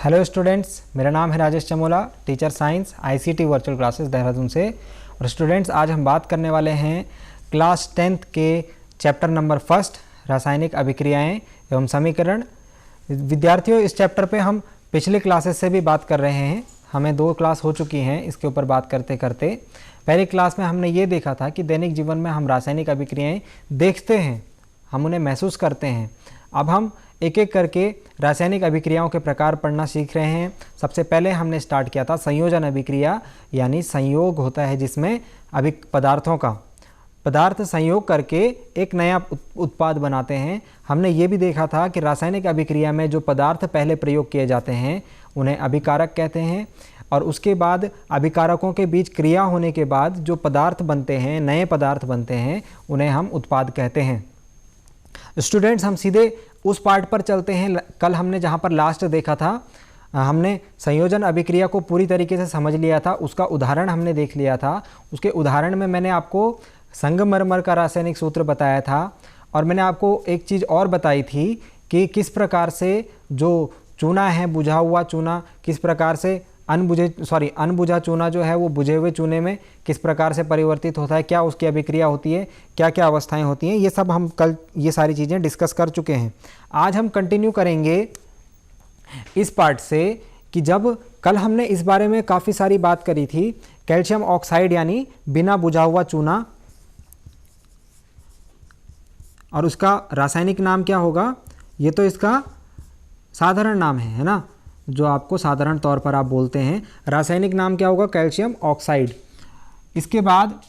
Hello students, मेरा नाम है Rajesh Chamola, teacher science ICT virtual classes Dehradun से। और स्टूडेंट्स, आज हम बात करने वाले हैं क्लास 10th के चैप्टर नंबर 1 रासायनिक अभिक्रियाएं एवं समीकरण। विद्यार्थियों, इस चैप्टर पे हम पिछले क्लासेस से भी बात कर रहे हैं। हमें 2 क्लास हो चुकी हैं इसके ऊपर बात करते करते। पहली क्लास में हमने ये देखा था कि दैनिक जीवन में हम रासायनिक अभिक्रियाएं देखते हैं, हम उन्हें महसूस करते हैं। अब हम एक एक करके रासायनिक अभिक्रियाओं के प्रकार पढ़ना सीख रहे हैं। सबसे पहले हमने स्टार्ट किया था संयोजन अभिक्रिया, यानी संयोग होता है जिसमें पदार्थों का पदार्थ संयोग करके एक नया उत्पाद बनाते हैं। हमने ये भी देखा था कि रासायनिक अभिक्रिया में जो पदार्थ पहले प्रयोग किए जाते हैं उन्हें अभिकारक कहते हैं, और उसके बाद अभिकारकों के बीच क्रिया होने के बाद जो पदार्थ बनते हैं, नए पदार्थ बनते हैं, उन्हें हम उत्पाद कहते हैं। स्टूडेंट्स, हम सीधे उस पार्ट पर चलते हैं। कल हमने जहाँ पर लास्ट देखा था, हमने संयोजन अभिक्रिया को पूरी तरीके से समझ लिया था, उसका उदाहरण हमने देख लिया था। उसके उदाहरण में मैंने आपको संगमरमर का रासायनिक सूत्र बताया था, और मैंने आपको एक चीज़ और बताई थी कि किस प्रकार से जो चूना है, बुझा हुआ चूना, किस प्रकार से अनबुझा चूना जो है वो बुझे हुए चूने में किस प्रकार से परिवर्तित होता है, क्या उसकी अभिक्रिया होती है, क्या क्या अवस्थाएं होती हैं, ये सब हम कल ये सारी चीज़ें डिस्कस कर चुके हैं। आज हम कंटिन्यू करेंगे इस पार्ट से कि जब कल हमने इस बारे में काफ़ी सारी बात करी थी, कैल्शियम ऑक्साइड यानी बिना बुझा हुआ चूना, और उसका रासायनिक नाम क्या होगा, ये तो इसका साधारण नाम है ना, जो आपको साधारण तौर पर आप बोलते हैं। रासायनिक नाम क्या होगा, कैल्शियम ऑक्साइड। इसके बाद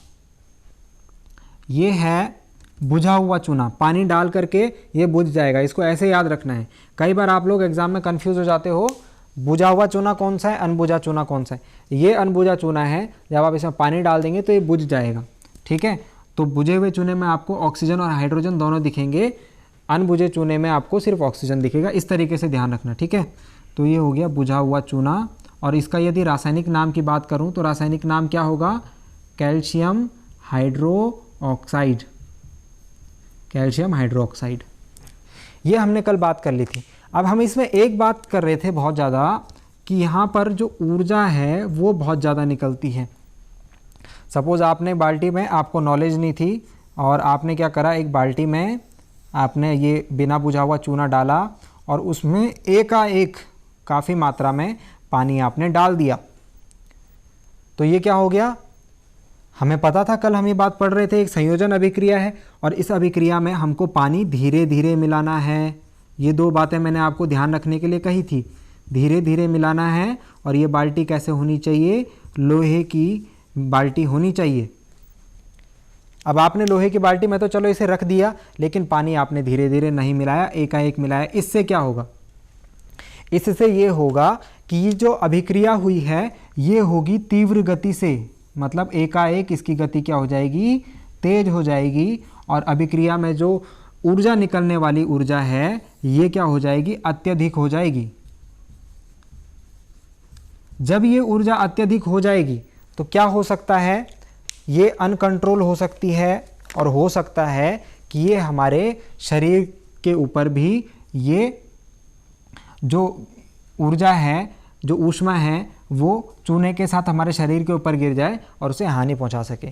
ये है बुझा हुआ चूना, पानी डाल करके ये बुझ जाएगा, इसको ऐसे याद रखना है। कई बार आप लोग एग्जाम में कंफ्यूज हो जाते हो, बुझा हुआ चूना कौन सा है, अनबुझा चूना कौन सा है। ये अनबुझा चूना है, जब आप इसमें पानी डाल देंगे तो ये बुझ जाएगा, ठीक है। तो बुझे हुए चूने में आपको ऑक्सीजन और हाइड्रोजन दोनों दिखेंगे, अनबुझे चूने में आपको सिर्फ ऑक्सीजन दिखेगा। इस तरीके से ध्यान रखना, ठीक है। तो ये हो गया बुझा हुआ चूना, और इसका यदि रासायनिक नाम की बात करूं तो रासायनिक नाम क्या होगा, कैल्शियम हाइड्रोक्साइड। कैल्शियम हाइड्रोक्साइड, ये हमने कल बात कर ली थी। अब हम इसमें एक बात कर रहे थे बहुत ज़्यादा, कि यहाँ पर जो ऊर्जा है वो बहुत ज़्यादा निकलती है। सपोज़ आपने बाल्टी में, आपको नॉलेज नहीं थी और आपने क्या करा, एक बाल्टी में आपने ये बिना बुझा हुआ चूना डाला और उसमें एकाएक काफ़ी मात्रा में पानी आपने डाल दिया, तो ये क्या हो गया, हमें पता था, कल हम ये बात पढ़ रहे थे, एक संयोजन अभिक्रिया है और इस अभिक्रिया में हमको पानी धीरे धीरे मिलाना है। ये 2 बातें मैंने आपको ध्यान रखने के लिए कही थी, धीरे धीरे मिलाना है। और ये बाल्टी कैसे होनी चाहिए, लोहे की बाल्टी होनी चाहिए। अब आपने लोहे की बाल्टी में तो चलो इसे रख दिया, लेकिन पानी आपने धीरे धीरे नहीं मिलाया, एकाएक मिलाया। इससे क्या होगा, इससे ये होगा कि ये जो अभिक्रिया हुई है ये होगी तीव्र गति से, मतलब एकाएक इसकी गति क्या हो जाएगी, तेज हो जाएगी। और अभिक्रिया में जो ऊर्जा निकलने वाली ऊर्जा है ये क्या हो जाएगी, अत्यधिक हो जाएगी। जब ये ऊर्जा अत्यधिक हो जाएगी तो क्या हो सकता है, ये अनकंट्रोल हो सकती है, और हो सकता है कि ये हमारे शरीर के ऊपर भी ये जो ऊर्जा है, जो ऊष्मा है, वो चूने के साथ हमारे शरीर के ऊपर गिर जाए और उसे हानि पहुंचा सके।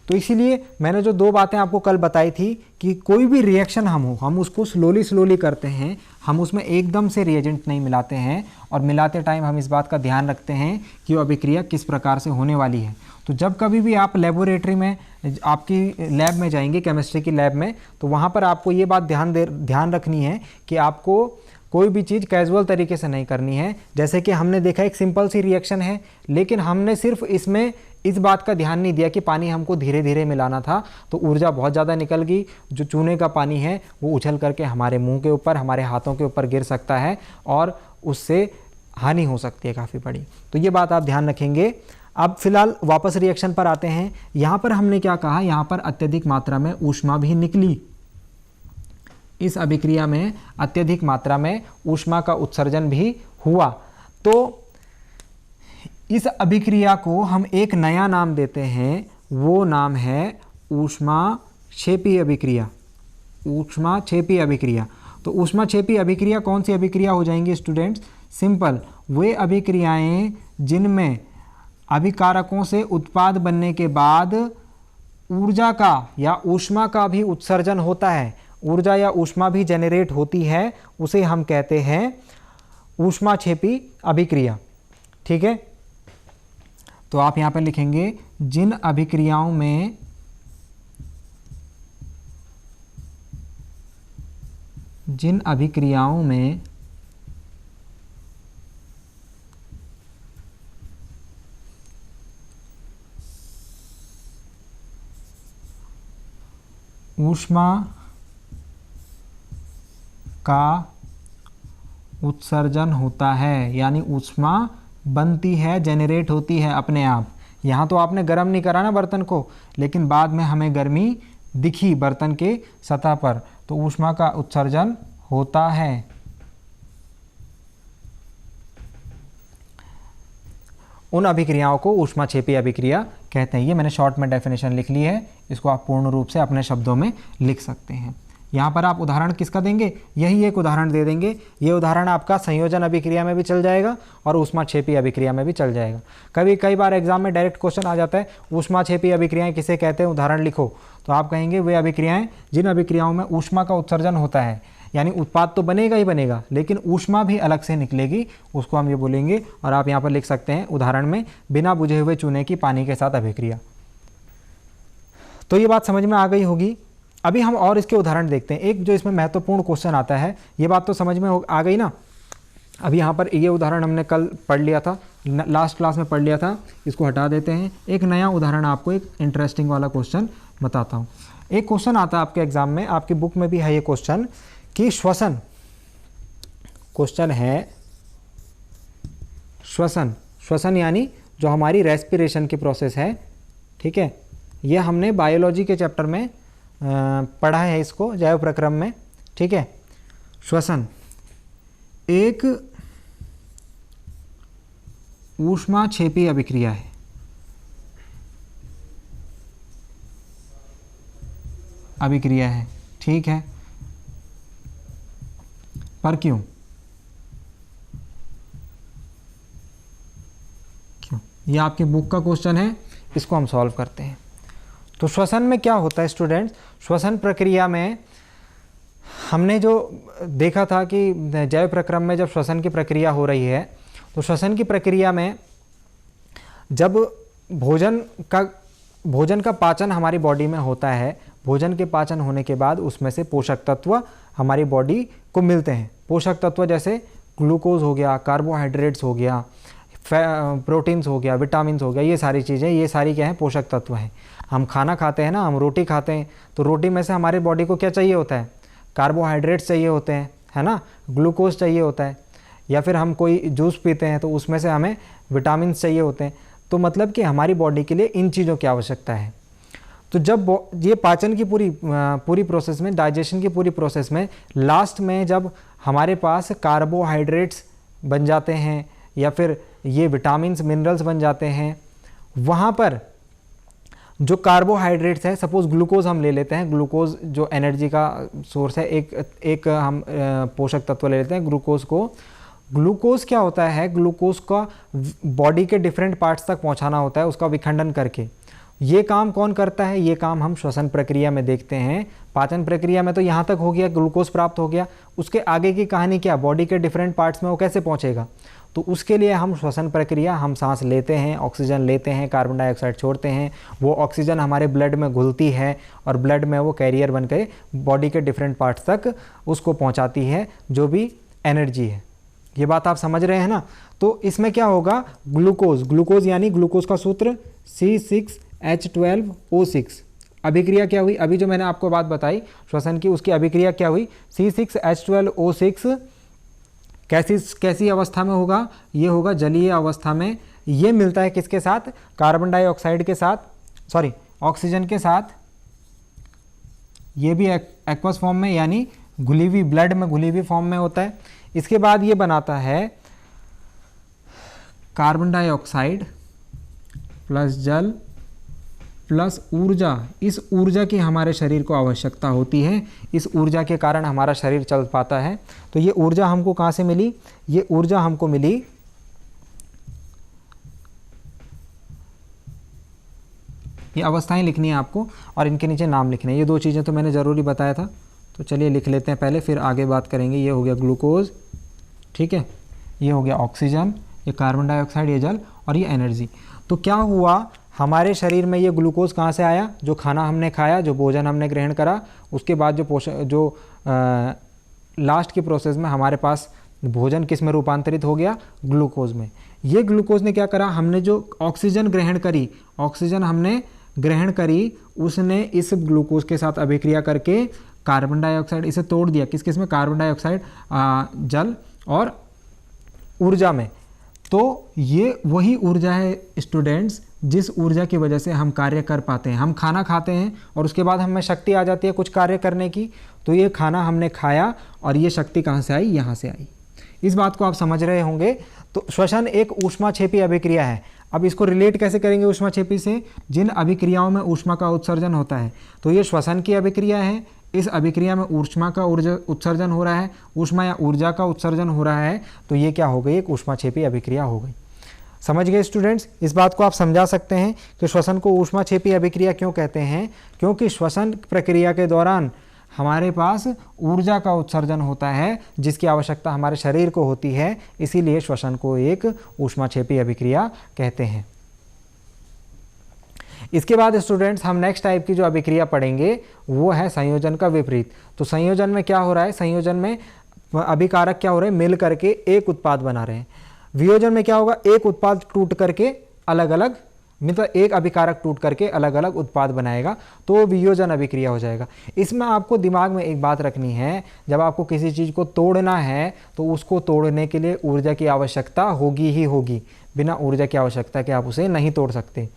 तो इसीलिए मैंने जो 2 बातें आपको कल बताई थी कि कोई भी रिएक्शन हम उसको स्लोली करते हैं, हम उसमें एकदम से रिएजेंट नहीं मिलाते हैं, और मिलाते टाइम हम इस बात का ध्यान रखते हैं कि वो अभिक्रिया किस प्रकार से होने वाली है। तो जब कभी भी आप लेबोरेटरी में, आपकी लैब में जाएंगे, केमिस्ट्री की लैब में, तो वहाँ पर आपको ये बात ध्यान रखनी है कि आपको कोई भी चीज़ कैजुअल तरीके से नहीं करनी है। जैसे कि हमने देखा एक सिंपल सी रिएक्शन है, लेकिन हमने सिर्फ इसमें इस बात का ध्यान नहीं दिया कि पानी हमको धीरे धीरे मिलाना था, तो ऊर्जा बहुत ज़्यादा निकल गई। जो चूने का पानी है वो उछल करके हमारे मुंह के ऊपर, हमारे हाथों के ऊपर गिर सकता है, और उससे हानि हो सकती है काफ़ी बड़ी। तो ये बात आप ध्यान रखेंगे। अब फिलहाल वापस रिएक्शन पर आते हैं। यहाँ पर हमने क्या कहा, यहाँ पर अत्यधिक मात्रा में ऊष्मा भी निकली। इस अभिक्रिया में अत्यधिक मात्रा में ऊष्मा का उत्सर्जन भी हुआ। तो इस अभिक्रिया को हम एक नया नाम देते हैं, वो नाम है ऊष्माक्षेपी अभिक्रिया। ऊष्माक्षेपी अभिक्रिया। तो ऊष्माक्षेपी अभिक्रिया कौन सी अभिक्रिया हो जाएंगी स्टूडेंट्स, सिंपल, वे अभिक्रियाएं जिनमें अभिकारकों से उत्पाद बनने के बाद ऊर्जा का या ऊष्मा का भी उत्सर्जन होता है, ऊर्जा या ऊष्मा भी जनरेट होती है, उसे हम कहते हैं ऊष्माक्षेपी अभिक्रिया। ठीक है, तो आप यहां पर लिखेंगे जिन अभिक्रियाओं में ऊष्मा का उत्सर्जन होता है, यानी ऊष्मा बनती है, जेनरेट होती है अपने आप। यहाँ तो आपने गर्म नहीं करा ना बर्तन को, लेकिन बाद में हमें गर्मी दिखी बर्तन के सतह पर, तो ऊष्मा का उत्सर्जन होता है। उन अभिक्रियाओं को ऊष्माक्षेपी अभिक्रिया कहते हैं। ये मैंने शॉर्ट में डेफिनेशन लिख ली है, इसको आप पूर्ण रूप से अपने शब्दों में लिख सकते हैं। यहाँ पर आप उदाहरण किसका देंगे, यही एक उदाहरण दे देंगे। ये उदाहरण आपका संयोजन अभिक्रिया में भी चल जाएगा और ऊष्माक्षेपी अभिक्रिया में भी चल जाएगा। कई बार एग्जाम में डायरेक्ट क्वेश्चन आ जाता है, ऊष्माक्षेपी अभिक्रियाएं किसे कहते हैं, उदाहरण लिखो। तो आप कहेंगे वे अभिक्रियाएं जिन अभिक्रियाओं में ऊष्मा का उत्सर्जन होता है, यानी उत्पाद तो बनेगा ही बनेगा, लेकिन ऊष्मा भी अलग से निकलेगी, उसको हम ये बोलेंगे। और आप यहाँ पर लिख सकते हैं उदाहरण में, बिना बुझे हुए चूने की पानी के साथ अभिक्रिया। तो ये बात समझ में आ गई होगी। अभी हम और इसके उदाहरण देखते हैं। एक जो इसमें महत्वपूर्ण क्वेश्चन आता है, ये बात तो समझ में आ गई ना। अभी यहाँ पर ये उदाहरण हमने कल पढ़ लिया था, लास्ट क्लास में पढ़ लिया था, इसको हटा देते हैं। एक नया उदाहरण आपको एक इंटरेस्टिंग वाला क्वेश्चन बताता हूँ। एक क्वेश्चन आता है आपके एग्जाम में, आपकी बुक में भी है ये क्वेश्चन, कि श्वसन, क्वेश्चन है श्वसन। श्वसन यानी जो हमारी रेस्पिरेशन की प्रोसेस है, ठीक है, ये हमने बायोलॉजी के चैप्टर में पढ़ा है इसको, जैव प्रक्रम में। ठीक है, श्वसन एक ऊष्माक्षेपी अभिक्रिया है। ठीक है, पर क्यों? ये आपकी बुक का क्वेश्चन है, इसको हम सॉल्व करते हैं। तो श्वसन में क्या होता है स्टूडेंट्स, श्वसन प्रक्रिया में हमने जो देखा था कि जैव प्रक्रम में जब श्वसन की प्रक्रिया हो रही है, तो श्वसन की प्रक्रिया में जब भोजन का पाचन हमारी बॉडी में होता है, भोजन के पाचन होने के बाद उसमें से पोषक तत्व हमारी बॉडी को मिलते हैं। पोषक तत्व जैसे ग्लूकोज हो गया, कार्बोहाइड्रेट्स हो गया, प्रोटीन्स हो गया, विटामिन्स हो गया, ये सारी चीज़ें, ये सारी क्या हैं, पोषक तत्व हैं। हम खाना खाते हैं ना, हम रोटी खाते हैं, तो रोटी में से हमारी बॉडी को क्या चाहिए होता है, कार्बोहाइड्रेट्स चाहिए होते हैं, है ना, ग्लूकोज चाहिए होता है। या फिर हम कोई जूस पीते हैं तो उसमें से हमें विटामिन चाहिए होते हैं। तो मतलब कि हमारी बॉडी के लिए इन चीज़ों की आवश्यकता है। तो जब ये पाचन की पूरी प्रोसेस में, डाइजेशन की पूरी प्रोसेस में, लास्ट में जब हमारे पास कार्बोहाइड्रेट्स बन जाते हैं या फिर ये विटामिन्स मिनरल्स बन जाते हैं, वहाँ पर जो कार्बोहाइड्रेट्स है, सपोज ग्लूकोज हम ले लेते हैं, ग्लूकोज जो एनर्जी का सोर्स है, एक हम पोषक तत्व ले लेते हैं ग्लूकोज को। ग्लूकोज क्या होता है, ग्लूकोज का बॉडी के डिफरेंट पार्ट्स तक पहुंचाना होता है, उसका विखंडन करके। ये काम कौन करता है, ये काम हम श्वसन प्रक्रिया में देखते हैं। पाचन प्रक्रिया में तो यहाँ तक हो गया, ग्लूकोज प्राप्त हो गया, उसके आगे की कहानी क्या, बॉडी के डिफरेंट पार्ट्स में वो कैसे पहुँचेगा। तो उसके लिए हम श्वसन प्रक्रिया, हम सांस लेते हैं, ऑक्सीजन लेते हैं, कार्बन डाइऑक्साइड छोड़ते हैं, वो ऑक्सीजन हमारे ब्लड में घुलती है और ब्लड में वो कैरियर बन के बॉडी के डिफरेंट पार्ट्स तक उसको पहुंचाती है, जो भी एनर्जी है। ये बात आप समझ रहे हैं ना। तो इसमें क्या होगा, ग्लूकोज यानी ग्लूकोज का सूत्र C6H12O6। अभिक्रिया क्या हुई, अभी जो मैंने आपको बात बताई श्वसन की, उसकी अभिक्रिया क्या हुई, C6H12O6 कैसी अवस्था में होगा, ये होगा जलीय अवस्था में। ये मिलता है किसके साथ, कार्बन डाइऑक्साइड के साथ, सॉरी ऑक्सीजन के साथ। ये भी एक्वस फॉर्म में, यानी घुली हुई, ब्लड में घुली हुई फॉर्म में होता है। इसके बाद ये बनाता है कार्बन डाइऑक्साइड प्लस जल प्लस ऊर्जा, इस ऊर्जा की हमारे शरीर को आवश्यकता होती है, इस ऊर्जा के कारण हमारा शरीर चल पाता है। तो ये ऊर्जा हमको कहाँ से मिली? ये ऊर्जा हमको मिली ये अवस्थाएं लिखनी है आपको और इनके नीचे नाम लिखने हैं। ये दो चीज़ें तो मैंने ज़रूरी बताया था, तो चलिए लिख लेते हैं पहले, फिर आगे बात करेंगे। ये हो गया ग्लूकोज, ठीक है, ये हो गया ऑक्सीजन, ये कार्बन डाइऑक्साइड, ये जल, और ये एनर्जी। तो क्या हुआ, हमारे शरीर में ये ग्लूकोज कहाँ से आया? जो खाना हमने खाया, जो भोजन हमने ग्रहण करा, उसके बाद जो पोषण, जो लास्ट की प्रोसेस में हमारे पास भोजन किस में रूपांतरित हो गया? ग्लूकोज में। ये ग्लूकोज ने क्या करा, हमने जो ऑक्सीजन ग्रहण करी, ऑक्सीजन हमने ग्रहण करी, उसने इस ग्लूकोज के साथ अभिक्रिया करके कार्बन डाइऑक्साइड इसे तोड़ दिया। किस किस में? कार्बन डाइऑक्साइड, जल और ऊर्जा में। तो ये वही ऊर्जा है स्टूडेंट्स, जिस ऊर्जा की वजह से हम कार्य कर पाते हैं। हम खाना खाते हैं और उसके बाद हमें शक्ति आ जाती है कुछ कार्य करने की। तो ये खाना हमने खाया और ये शक्ति कहाँ से आई? यहाँ से आई। इस बात को आप समझ रहे होंगे। तो श्वसन एक ऊष्माक्षेपी अभिक्रिया है। अब इसको रिलेट कैसे करेंगे ऊष्माक्षेपी से? जिन अभिक्रियाओं में ऊष्मा का उत्सर्जन होता है, तो ये श्वसन की अभिक्रिया है। इस अभिक्रिया में ऊष्मा का उत्सर्जन हो रहा है, ऊष्मा या ऊर्जा का उत्सर्जन हो रहा है, तो ये क्या हो गई? एक ऊष्माक्षेपी अभिक्रिया हो गई। समझ गए स्टूडेंट्स? इस बात को आप समझा सकते हैं कि श्वसन को ऊष्माक्षेपी अभिक्रिया क्यों कहते हैं? क्योंकि श्वसन प्रक्रिया के दौरान हमारे पास ऊर्जा का उत्सर्जन होता है, जिसकी आवश्यकता हमारे शरीर को होती है, इसीलिए श्वसन को एक ऊष्माक्षेपी अभिक्रिया कहते हैं। इसके बाद स्टूडेंट्स हम नेक्स्ट टाइप की जो अभिक्रिया पढ़ेंगे वो है संयोजन का विपरीत। तो संयोजन में क्या हो रहा है? संयोजन में अभिकारक क्या हो रहे हैं? मिल करके एक उत्पाद बना रहे हैं। वियोजन में क्या होगा? एक उत्पाद टूट करके अलग अलग, मतलब एक अभिकारक टूट करके अलग अलग उत्पाद बनाएगा, तो वो वियोजन अभिक्रिया हो जाएगा। इसमें आपको दिमाग में एक बात रखनी है, जब आपको किसी चीज़ को तोड़ना है तो उसको तोड़ने के लिए ऊर्जा की आवश्यकता होगी ही होगी। बिना ऊर्जा की आवश्यकता के आप उसे नहीं तोड़ सकते।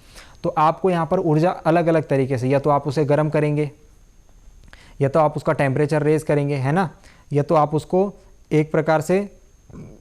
तो आपको यहाँ पर ऊर्जा अलग अलग तरीके से, या तो आप उसे गर्म करेंगे, या तो आप उसका टेम्परेचर रेज करेंगे, है ना, या तो आप उसको एक प्रकार से,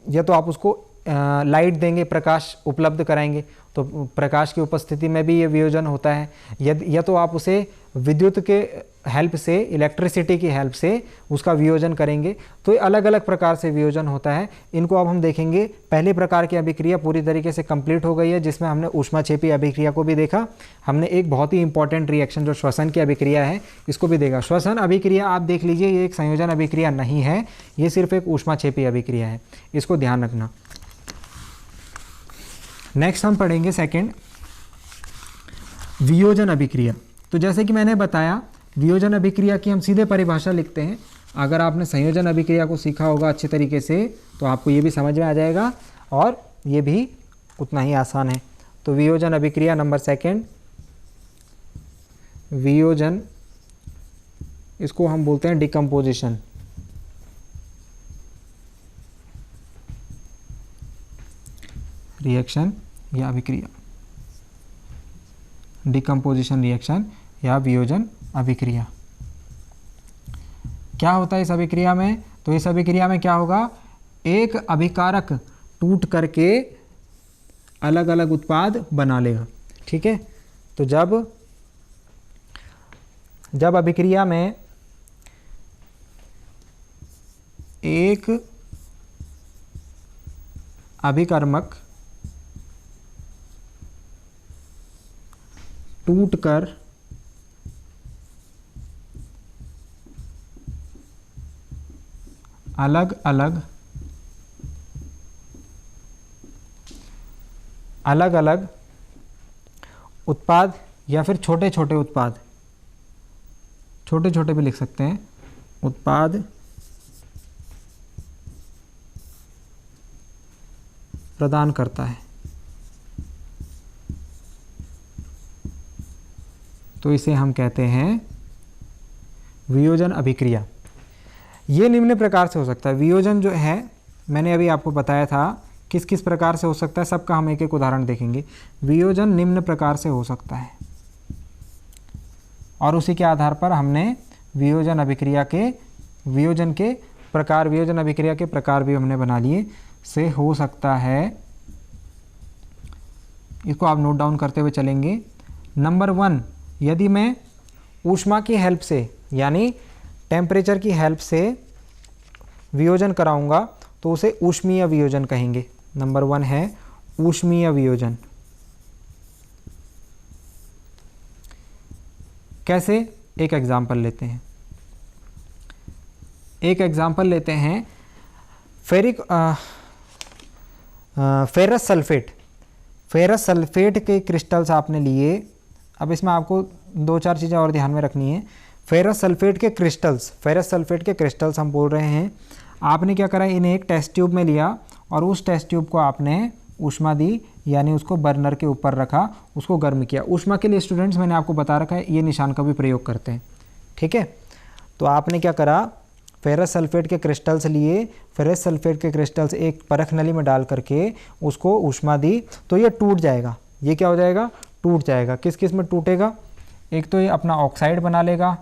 या तो आप उसको लाइट देंगे, प्रकाश उपलब्ध कराएंगे, तो प्रकाश की उपस्थिति में भी ये वियोजन होता है। या तो आप उसे विद्युत के हेल्प से, इलेक्ट्रिसिटी की हेल्प से उसका वियोजन करेंगे। तो ये अलग अलग प्रकार से वियोजन होता है। इनको अब हम देखेंगे। पहले प्रकार की अभिक्रिया पूरी तरीके से कंप्लीट हो गई है, जिसमें हमने ऊष्माक्षेपी अभिक्रिया को भी देखा। हमने एक बहुत ही इंपॉर्टेंट रिएक्शन जो श्वसन की अभिक्रिया है, इसको भी देखा। श्वसन अभिक्रिया आप देख लीजिए, ये एक संयोजन अभिक्रिया नहीं है, ये सिर्फ एक ऊष्माक्षेपी अभिक्रिया है, इसको ध्यान रखना। नेक्स्ट हम पढ़ेंगे सेकंड, वियोजन अभिक्रिया। तो जैसे कि मैंने बताया, वियोजन अभिक्रिया की हम सीधे परिभाषा लिखते हैं। अगर आपने संयोजन अभिक्रिया को सीखा होगा अच्छे तरीके से, तो आपको ये भी समझ में आ जाएगा और ये भी उतना ही आसान है। तो वियोजन अभिक्रिया नंबर सेकंड, वियोजन, इसको हम बोलते हैं डिकम्पोजिशन। रिएक्शन या अभिक्रिया, डिकम्पोजिशन रिएक्शन या वियोजन अभिक्रिया। क्या होता है इस अभिक्रिया में? तो इस अभिक्रिया में क्या होगा? एक अभिकारक टूट करके अलग अलग उत्पाद बना लेगा। ठीक है, तो जब अभिक्रिया में एक अभिकर्मक टूटकर अलग अलग उत्पाद, या फिर छोटे छोटे उत्पाद, छोटे छोटे भी लिख सकते हैं, उत्पाद प्रदान करता है, तो इसे हम कहते हैं वियोजन अभिक्रिया। ये निम्न प्रकार से हो सकता है। वियोजन जो है, मैंने अभी आपको बताया था किस किस प्रकार से हो सकता है, सबका हम एक एक उदाहरण देखेंगे। वियोजन निम्न प्रकार से हो सकता है, और उसी के आधार पर हमने वियोजन अभिक्रिया के वियोजन अभिक्रिया के प्रकार भी हमने बना लिए। से हो सकता है, इसको आप नोट डाउन करते हुए चलेंगे। नंबर 1, यदि मैं ऊष्मा की हेल्प से यानी टेम्परेचर की हेल्प से वियोजन कराऊंगा तो उसे ऊष्मीय वियोजन कहेंगे। नंबर 1 है ऊष्मीय वियोजन। कैसे? एक एग्जाम्पल लेते हैं। एक एग्जाम्पल लेते हैं फेरस सल्फेट। फेरस सल्फेट के क्रिस्टल्स आपने लिए। अब इसमें आपको 2-4 चीज़ें और ध्यान में रखनी है। फेरस सल्फेट के क्रिस्टल्स हम बोल रहे हैं। आपने क्या करा, इन्हें एक टेस्ट ट्यूब में लिया और उस टेस्ट ट्यूब को आपने ऊष्मा दी, यानी उसको बर्नर के ऊपर रखा, उसको गर्म किया। ऊष्मा के लिए स्टूडेंट्स मैंने आपको बता रखा है, ये निशान का भी प्रयोग करते हैं, ठीक है। तो आपने क्या करा, फेरस सल्फेट के क्रिस्टल्स लिए, फेरस सल्फेट के क्रिस्टल्स एक परख नली में डाल करके उसको ऊष्मा दी, तो ये टूट जाएगा। ये क्या हो जाएगा? टूट जाएगा। किस किस में टूटेगा? एक तो ये अपना ऑक्साइड बना लेगा,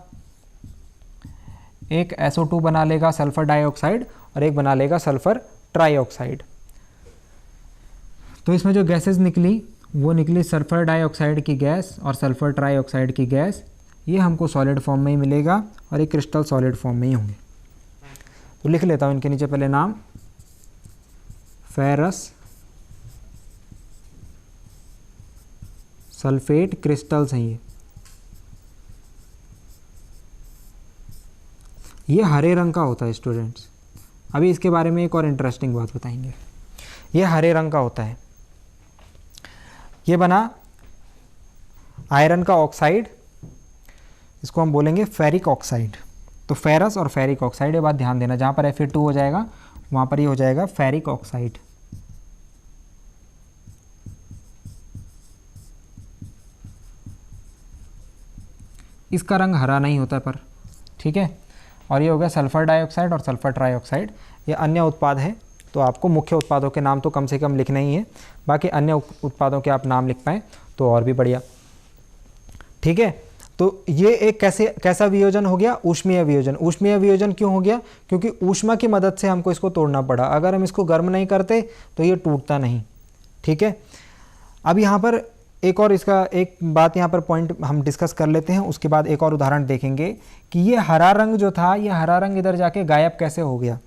एक SO2 बना लेगा सल्फर डाइऑक्साइड, और एक बना लेगा सल्फर ट्राइऑक्साइड। तो इसमें जो गैसेस निकली वो निकली सल्फर डाइऑक्साइड की गैस और सल्फर ट्राइऑक्साइड की गैस। ये हमको सॉलिड फॉर्म में ही मिलेगा और ये क्रिस्टल सॉलिड फॉर्म में ही होंगे। तो लिख लेता हूँ इनके नीचे पहले नाम, फेरस सल्फेट क्रिस्टल्स हैं ये हरे रंग का होता है स्टूडेंट्स। अभी इसके बारे में एक और इंटरेस्टिंग बात बताएंगे। ये हरे रंग का होता है। ये बना आयरन का ऑक्साइड, इसको हम बोलेंगे फेरिक ऑक्साइड। तो फेरस और फेरिक ऑक्साइड, ये बात ध्यान देना, जहाँ पर Fe2 हो जाएगा वहाँ पर ये हो जाएगा फेरिक ऑक्साइड। इसका रंग हरा नहीं होता पर, ठीक है। और ये हो गया सल्फर डाइऑक्साइड और सल्फर ट्राइऑक्साइड। ये अन्य उत्पाद हैं, तो आपको मुख्य उत्पादों के नाम तो कम से कम लिखने ही है, बाकी अन्य उत्पादों के आप नाम लिख पाएँ तो और भी बढ़िया, ठीक है। तो ये एक कैसा वियोजन हो गया? ऊष्मीय वियोजन। ऊष्मीय वियोजन क्यों हो गया? क्योंकि ऊष्मा की मदद से हमको इसको तोड़ना पड़ा। अगर हम इसको गर्म नहीं करते तो ये टूटता नहीं, ठीक है। अब यहाँ पर एक और इसका एक बात यहाँ पर पॉइंट हम डिस्कस कर लेते हैं, उसके बाद एक और उदाहरण देखेंगे कि ये हरा रंग जो था, ये हरा रंग इधर जाके गायब कैसे हो गया।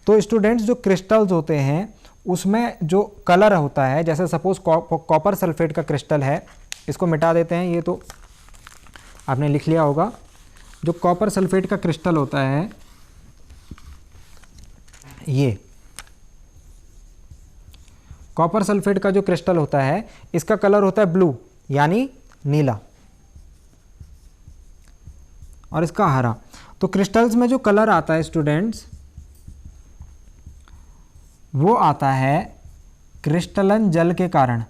तो स्टूडेंट्स, जो क्रिस्टल्स होते हैं उसमें जो कलर होता है, जैसे सपोज कॉपर सल्फेट का क्रिस्टल है, इसको मिटा देते हैं, ये तो आपने लिख लिया होगा। जो कॉपर सल्फेट का क्रिस्टल होता है, ये कॉपर सल्फेट का जो क्रिस्टल होता है, इसका कलर होता है ब्लू यानी नीला, और इसका हरा। तो क्रिस्टल्स में जो कलर आता है स्टूडेंट्स, वो आता है क्रिस्टलन जल के कारण।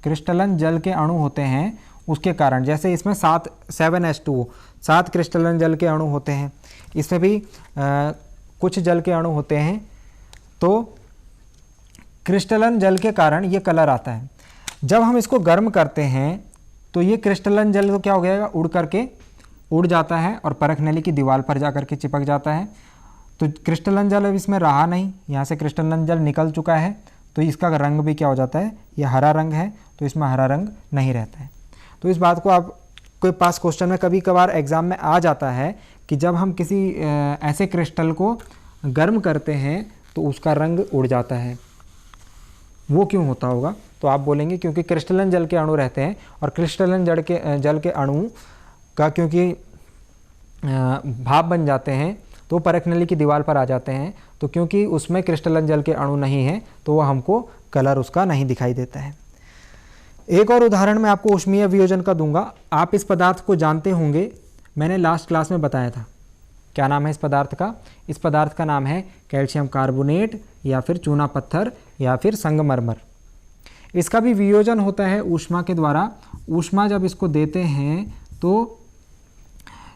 क्रिस्टलन जल के अणु होते हैं उसके कारण। जैसे इसमें 7H2O, 7 क्रिस्टलन जल के अणु होते हैं। इसमें भी कुछ जल के अणु होते हैं। तो क्रिस्टलन जल के कारण ये कलर आता है। जब हम इसको गर्म करते हैं तो ये क्रिस्टलन जल तो क्या हो जाएगा, उड़ जाता है और परख नली की दीवार पर जा कर के चिपक जाता है। तो क्रिस्टलन जल अब इसमें रहा नहीं, यहाँ से क्रिस्टलन जल निकल चुका है, तो इसका रंग भी क्या हो जाता है, ये हरा रंग है, तो इसमें हरा रंग नहीं रहता है। तो इस बात को आप कोई पास क्वेश्चन में कभी कभार एग्जाम में आ जाता है कि जब हम किसी ऐसे क्रिस्टल को गर्म करते हैं तो उसका रंग उड़ जाता है। वो क्यों होता होगा? तो आप बोलेंगे क्योंकि क्रिस्टलन जल के अणु रहते हैं, और क्रिस्टलन जल के अणु का क्योंकि भाप बन जाते हैं तो परख नली की दीवार पर आ जाते हैं। तो क्योंकि उसमें क्रिस्टलन जल के अणु नहीं हैं तो वो हमको कलर उसका नहीं दिखाई देता है। एक और उदाहरण मैं आपको ऊष्मीय वियोजन का दूंगा। आप इस पदार्थ को जानते होंगे, मैंने लास्ट क्लास में बताया था। क्या नाम है इस पदार्थ का? इस पदार्थ का नाम है कैल्शियम कार्बोनेट, या फिर चूना पत्थर, या फिर संगमरमर। इसका भी वियोजन होता है ऊष्मा के द्वारा। ऊष्मा जब इसको देते हैं तो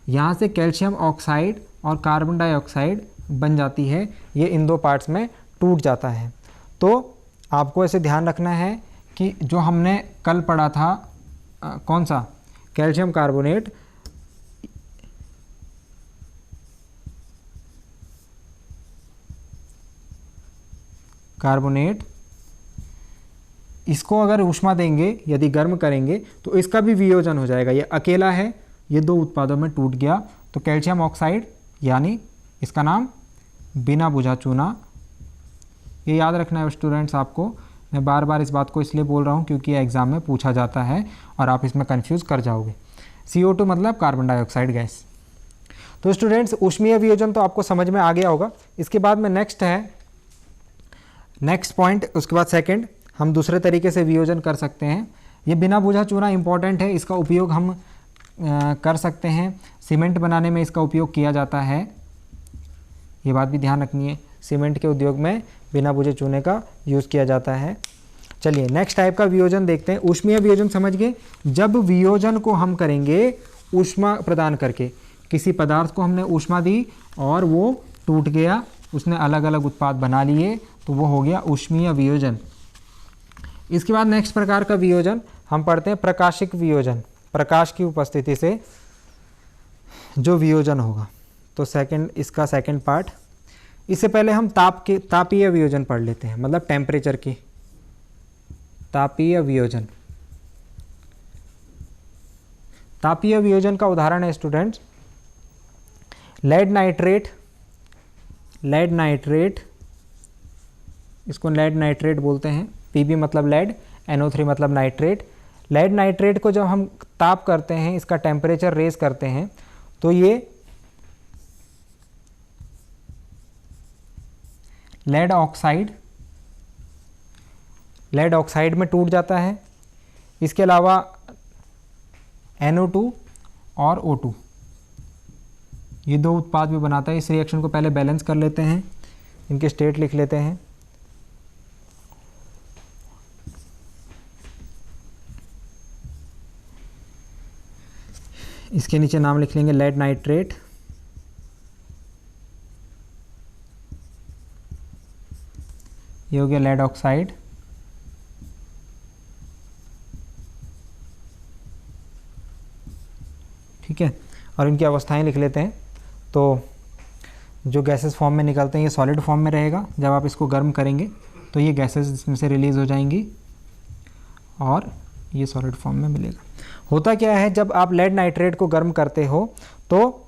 यहाँ से कैल्शियम ऑक्साइड और कार्बन डाइऑक्साइड बन जाती है। ये इन दो पार्ट्स में टूट जाता है। तो आपको ऐसे ध्यान रखना है कि जो हमने कल पढ़ा था, कौन सा, कैल्शियम कार्बोनेट, इसको अगर ऊष्मा देंगे, यदि गर्म करेंगे तो इसका भी वियोजन हो जाएगा। ये अकेला है, ये दो उत्पादों में टूट गया तो कैल्शियम ऑक्साइड, यानी इसका नाम बिना बुझा चूना। ये याद रखना है स्टूडेंट्स आपको, मैं बार बार इस बात को इसलिए बोल रहा हूँ क्योंकि एग्ज़ाम में पूछा जाता है और आप इसमें कंफ्यूज कर जाओगे। CO2 मतलब कार्बन डाइऑक्साइड गैस। तो स्टूडेंट्स ऊष्मीय वियोजन तो आपको समझ में आ गया होगा। इसके बाद में नेक्स्ट पॉइंट, उसके बाद सेकंड, हम दूसरे तरीके से वियोजन कर सकते हैं। ये बिना बुझा चूना इंपॉर्टेंट है, इसका उपयोग हम कर सकते हैं। सीमेंट बनाने में इसका उपयोग किया जाता है, ये बात भी ध्यान रखनी है। सीमेंट के उद्योग में बिना बुझे चूने का यूज़ किया जाता है। चलिए नेक्स्ट टाइप का वियोजन देखते हैं। ऊष्मीय वियोजन समझ गए, जब वियोजन को हम करेंगे ऊष्मा प्रदान करके, किसी पदार्थ को हमने ऊष्मा दी और वो टूट गया, उसने अलग अलग उत्पाद बना लिए, तो वो हो गया ऊष्मीय वियोजन। इसके बाद नेक्स्ट प्रकार का वियोजन हम पढ़ते हैं प्रकाशिक वियोजन। प्रकाश की उपस्थिति से जो वियोजन होगा, तो इसका सेकंड पार्ट। इससे पहले हम तापीय वियोजन पढ़ लेते हैं, मतलब टेम्परेचर की तापीय वियोजन। तापीय वियोजन का उदाहरण है स्टूडेंट्स लेड नाइट्रेट, इसको लेड नाइट्रेट बोलते हैं। Pb मतलब लेड, NO3 मतलब नाइट्रेट। लेड नाइट्रेट को जब हम ताप करते हैं, इसका टेम्परेचर रेज करते हैं, तो ये लेड ऑक्साइड में टूट जाता है। इसके अलावा NO2 और O2 ये दो उत्पाद भी बनाता है। इस रिएक्शन को पहले बैलेंस कर लेते हैं, इनके स्टेट लिख लेते हैं। इसके नीचे नाम लिख लेंगे लेड नाइट्रेट, ये हो गया लेड ऑक्साइड, ठीक है। और इनकी अवस्थाएं लिख लेते हैं। तो जो गैसेस फॉर्म में निकलते हैं ये सॉलिड फॉर्म में रहेगा, जब आप इसको गर्म करेंगे तो ये गैसेस इसमें से रिलीज़ हो जाएंगी और ये सॉलिड फॉर्म में मिलेगा। होता क्या है, जब आप लेड नाइट्रेट को गर्म करते हो तो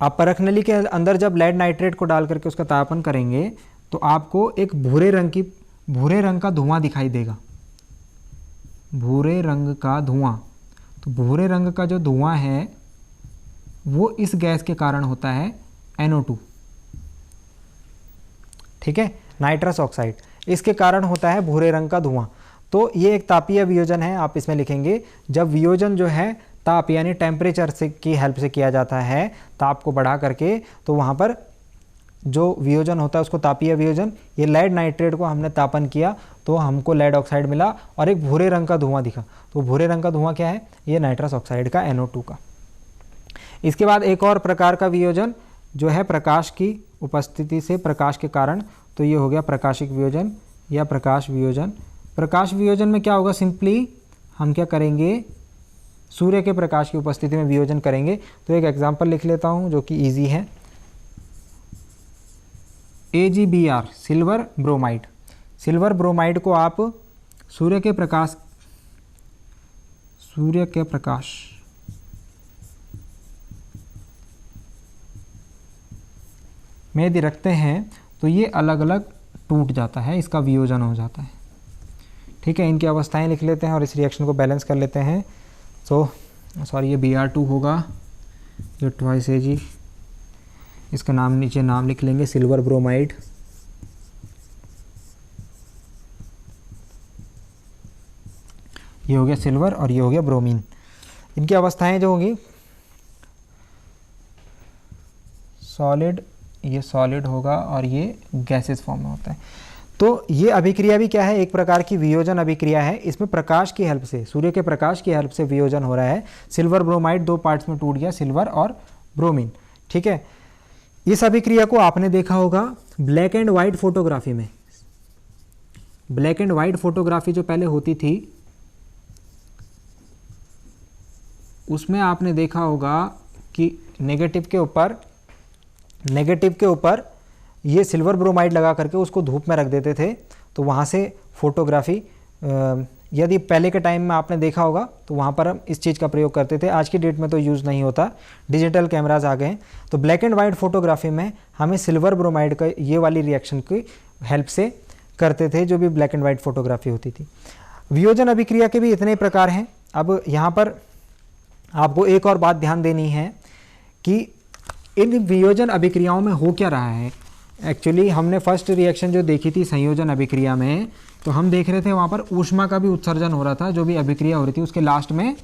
आप परख नली के अंदर जब लेड नाइट्रेट को डाल करके उसका तापन करेंगे तो आपको एक भूरे रंग का धुआं दिखाई देगा, भूरे रंग का धुआं। तो भूरे रंग का जो धुआं है वो इस गैस के कारण होता है NO2, ठीक है, नाइट्रस ऑक्साइड, इसके कारण होता है भूरे रंग का धुआं। तो ये एक तापीय वियोजन है, आप इसमें लिखेंगे जब वियोजन जो है ताप यानी टेम्परेचर से की हेल्प से किया जाता है, ताप को बढ़ा करके, तो वहाँ पर जो वियोजन होता है उसको तापीय वियोजन। ये लेड नाइट्रेट को हमने तापन किया तो हमको लेड ऑक्साइड मिला और एक भूरे रंग का धुआं दिखा। तो भूरे रंग का धुआं क्या है, ये नाइट्रस ऑक्साइड का, NO2 का। इसके बाद एक और प्रकार का वियोजन जो है प्रकाश की उपस्थिति से, प्रकाश के कारण, तो ये हो गया प्रकाशिक वियोजन या प्रकाश वियोजन। प्रकाश वियोजन में क्या होगा, सिंपली हम क्या करेंगे, सूर्य के प्रकाश की उपस्थिति में वियोजन करेंगे। तो एक एग्जांपल लिख लेता हूँ जो कि इजी है, AgBr silver bromide. Silver bromide को आप सूर्य के प्रकाश में यदि रखते हैं तो ये अलग अलग टूट जाता है, इसका वियोजन हो जाता है, ठीक है। इनकी अवस्थाएं लिख लेते हैं और इस रिएक्शन को बैलेंस कर लेते हैं। तो सॉरी, ये Br2 होगा, ये ट्वाइस Ag, इसका नाम नीचे नाम लिख लेंगे सिल्वर ब्रोमाइड। ये हो गया सिल्वर और ये हो गया ब्रोमीन। इनकी अवस्थाएं जो होंगी, सॉलिड, ये सॉलिड होगा और ये गैसेस फॉर्म में होता है। तो ये अभिक्रिया भी क्या है, एक प्रकार की वियोजन अभिक्रिया है। इसमें प्रकाश की हेल्प से, सूर्य के प्रकाश की हेल्प से वियोजन हो रहा है। सिल्वर ब्रोमाइड दो पार्ट्स में टूट गया, सिल्वर और ब्रोमीन, ठीक है। इस अभिक्रिया को आपने देखा होगा ब्लैक एंड वाइट फोटोग्राफी में। ब्लैक एंड वाइट फोटोग्राफी जो पहले होती थी उसमें आपने देखा होगा कि नेगेटिव के ऊपर ये सिल्वर ब्रोमाइड लगा करके उसको धूप में रख देते थे, तो वहाँ से फोटोग्राफी यदि पहले के टाइम में आपने देखा होगा तो वहाँ पर हम इस चीज़ का प्रयोग करते थे। आज की डेट में तो यूज़ नहीं होता, डिजिटल कैमराज आ गए हैं। तो ब्लैक एंड वाइट फोटोग्राफी में हमें सिल्वर ब्रोमाइड का ये वाली रिएक्शन की हेल्प से करते थे, जो भी ब्लैक एंड वाइट फोटोग्राफी होती थी। वियोजन अभिक्रिया के भी इतने प्रकार हैं। अब यहाँ पर आपको एक और बात ध्यान देनी है कि इन वियोजन अभिक्रियाओं में हो क्या रहा है। एक्चुअली हमने फर्स्ट रिएक्शन जो देखी थी संयोजन अभिक्रिया में, तो हम देख रहे थे वहाँ पर ऊष्मा का भी उत्सर्जन हो रहा था। जो भी अभिक्रिया हो रही थी उसके लास्ट में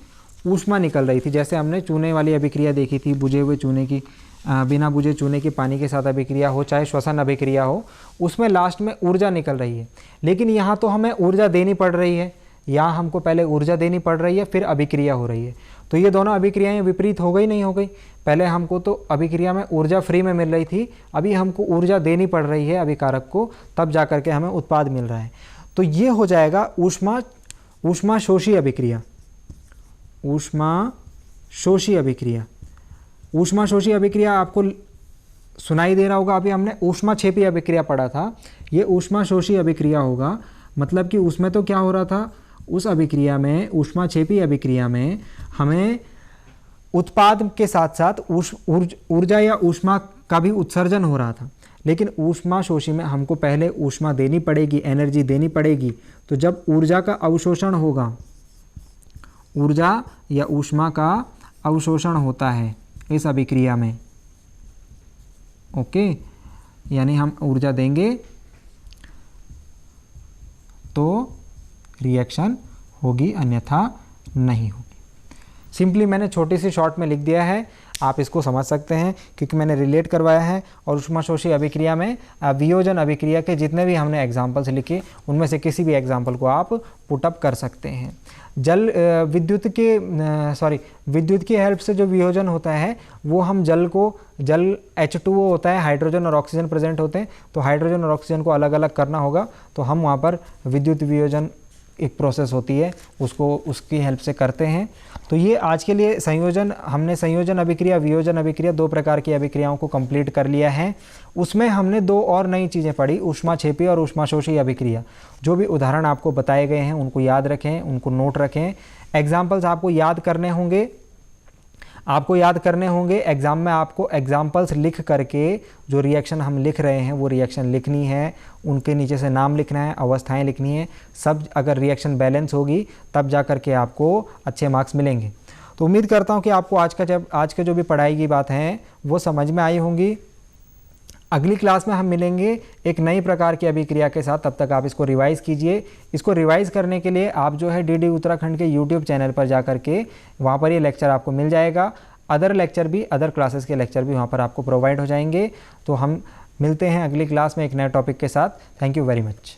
ऊष्मा निकल रही थी। जैसे हमने चूने वाली अभिक्रिया देखी थी, बुझे हुए चूने की, बिना बुझे चूने की पानी के साथ अभिक्रिया हो, चाहे श्वसन अभिक्रिया हो, उसमें लास्ट में ऊर्जा निकल रही है। लेकिन यहाँ तो हमें ऊर्जा देनी पड़ रही है, यहाँ हमको पहले ऊर्जा देनी पड़ रही है, फिर अभिक्रिया हो रही है। तो ये दोनों अभिक्रियाएं विपरीत हो गई, नहीं हो गई? पहले हमको तो अभिक्रिया में ऊर्जा फ्री में मिल रही थी, अभी हमको ऊर्जा देनी पड़ रही है अभिकारक को, तब जा करके हमें उत्पाद मिल रहा है। तो ये हो जाएगा ऊष्माशोषी अभिक्रिया। ऊष्माशोषी अभिक्रिया, ऊष्माशोषी अभिक्रिया आपको सुनाई दे रहा होगा। अभी हमने ऊष्माक्षेपी अभिक्रिया पढ़ा था, ये ऊष्माशोषी अभिक्रिया होगा। मतलब कि उसमें तो क्या हो रहा था, उस अभिक्रिया में, ऊष्माक्षेपी अभिक्रिया में हमें उत्पाद के साथ साथ ऊर्जा या ऊष्मा का भी उत्सर्जन हो रहा था। लेकिन ऊष्माशोषी में हमको पहले ऊष्मा देनी पड़ेगी, एनर्जी देनी पड़ेगी। तो जब ऊर्जा का अवशोषण होगा, ऊर्जा या ऊष्मा का अवशोषण होता है इस अभिक्रिया में, ओके, यानी हम ऊर्जा देंगे तो रिएक्शन होगी, अन्यथा नहीं होगी। सिंपली मैंने छोटी सी शॉर्ट में लिख दिया है, आप इसको समझ सकते हैं क्योंकि मैंने रिलेट करवाया है। और ऊष्माशोषी अभिक्रिया में वियोजन अभिक्रिया के जितने भी हमने एग्जाम्पल्स लिखे, उनमें से किसी भी एग्जाम्पल को आप पुटअप कर सकते हैं। विद्युत की हेल्प से जो वियोजन होता है वो हम जल H2O होता है, हाइड्रोजन और ऑक्सीजन प्रेजेंट होते हैं, तो हाइड्रोजन और ऑक्सीजन को अलग अलग करना होगा। तो हम वहाँ पर विद्युत वियोजन एक प्रोसेस होती है, उसकी हेल्प से करते हैं। तो ये आज के लिए हमने संयोजन अभिक्रिया, वियोजन अभिक्रिया, दो प्रकार की अभिक्रियाओं को कंप्लीट कर लिया है। उसमें हमने दो और नई चीज़ें पढ़ी, ऊष्माक्षेपी और ऊष्माशोषी अभिक्रिया। जो भी उदाहरण आपको बताए गए हैं उनको याद रखें, उनको नोट रखें। एग्जाम्पल्स आपको याद करने होंगे। एग्ज़ाम में आपको एग्जाम्पल्स लिख करके जो रिएक्शन हम लिख रहे हैं वो रिएक्शन लिखनी है, उनके नीचे से नाम लिखना है, अवस्थाएं लिखनी है। सब अगर रिएक्शन बैलेंस होगी तब जा करके आपको अच्छे मार्क्स मिलेंगे। तो उम्मीद करता हूँ कि आपको आज के जो भी पढ़ाई की बात हैं वो समझ में आई होंगी। अगली क्लास में हम मिलेंगे एक नई प्रकार की अभिक्रिया के साथ। तब तक आप इसको रिवाइज़ कीजिए। इसको रिवाइज़ करने के लिए आप जो है DD उत्तराखंड के YouTube चैनल पर जा करके वहाँ पर ये लेक्चर आपको मिल जाएगा। अदर क्लासेस के लेक्चर भी वहाँ पर आपको प्रोवाइड हो जाएंगे। तो हम मिलते हैं अगली क्लास में एक नए टॉपिक के साथ। Thank you very much.